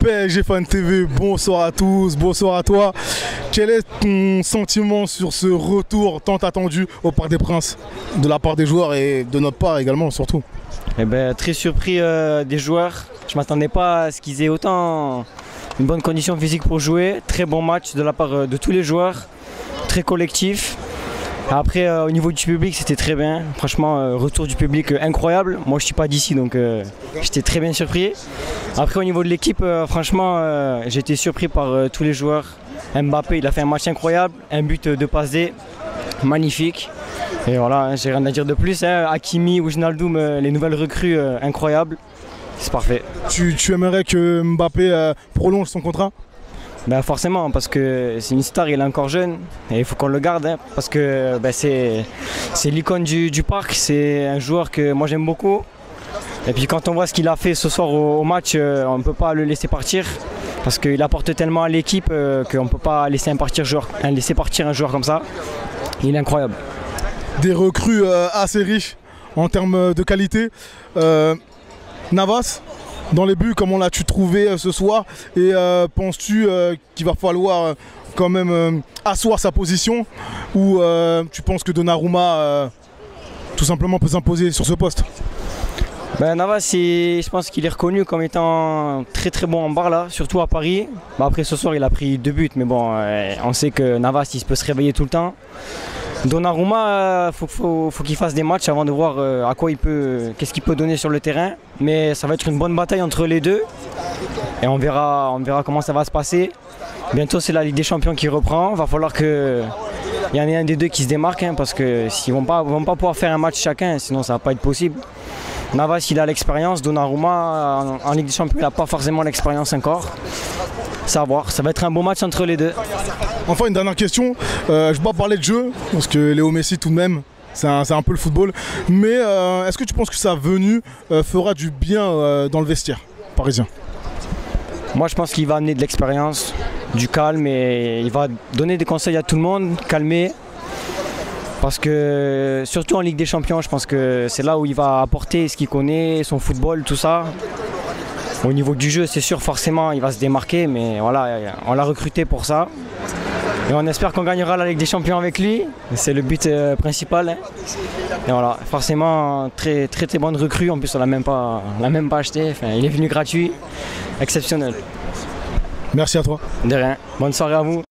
PSG Fan TV, bonsoir à tous, bonsoir à toi. Quel est ton sentiment sur ce retour tant attendu au Parc des Princes de la part des joueurs et de notre part également surtout? Très surpris des joueurs. Je ne m'attendais pas à ce qu'ils aient autant une bonne condition physique pour jouer. Très bon match de la part de tous les joueurs, très collectif. Après, au niveau du public, c'était très bien. Franchement, retour du public incroyable. Moi, je ne suis pas d'ici, donc j'étais très bien surpris. Après, au niveau de l'équipe, franchement, j'ai été surpris par tous les joueurs. Mbappé, il a fait un match incroyable, un but de passe D, magnifique. Et voilà, j'ai rien à dire de plus. Hakimi, Wijnaldum, les nouvelles recrues, incroyables. C'est parfait. Tu aimerais que Mbappé prolonge son contrat? Forcément, parce que c'est une star, il est encore jeune et il faut qu'on le garde, parce que c'est l'icône du parc, c'est un joueur que moi j'aime beaucoup. Et puis quand on voit ce qu'il a fait ce soir au match, on ne peut pas le laisser partir, parce qu'il apporte tellement à l'équipe qu'on ne peut pas laisser partir un joueur comme ça. Il est incroyable. Des recrues assez riches en termes de qualité. Navas, dans les buts, comment l'as-tu trouvé ce soir? Et penses-tu qu'il va falloir quand même asseoir sa position, ou tu penses que Donnarumma tout simplement peut s'imposer sur ce poste? Navas, je pense qu'il est reconnu comme étant très très bon en barre là, surtout à Paris. Après ce soir il a pris 2 buts, mais bon, on sait que Navas il peut se réveiller tout le temps. Donnarumma, faut qu'il fasse des matchs avant de voir qu'est-ce qu'il peut donner sur le terrain. Mais ça va être une bonne bataille entre les deux. Et on verra comment ça va se passer. Bientôt c'est la Ligue des Champions qui reprend. Il va falloir qu'il y en ait un des deux qui se démarque, parce que s'ils vont pas pouvoir faire un match chacun, sinon ça va pas être possible. Navas il a l'expérience, Donnarumma en Ligue des Champions il n'a pas forcément l'expérience encore. Ça va être un beau match entre les deux. Enfin, une dernière question, je ne vais pas parler de jeu, parce que Léo Messi tout de même, c'est un peu le football, mais est-ce que tu penses que sa venue fera du bien dans le vestiaire parisien? Moi je pense qu'il va amener de l'expérience, du calme, et il va donner des conseils à tout le monde, calmer. Parce que surtout en Ligue des Champions, je pense que c'est là où il va apporter ce qu'il connaît, son football, tout ça. Au niveau du jeu, c'est sûr, forcément, il va se démarquer, mais voilà, on l'a recruté pour ça. Et on espère qu'on gagnera la Ligue des Champions avec lui. C'est le but principal. Et voilà, forcément, très très très bonne recrue. En plus, on l'a même pas acheté. Enfin, il est venu gratuit, exceptionnel. Merci à toi. De rien. Bonne soirée à vous.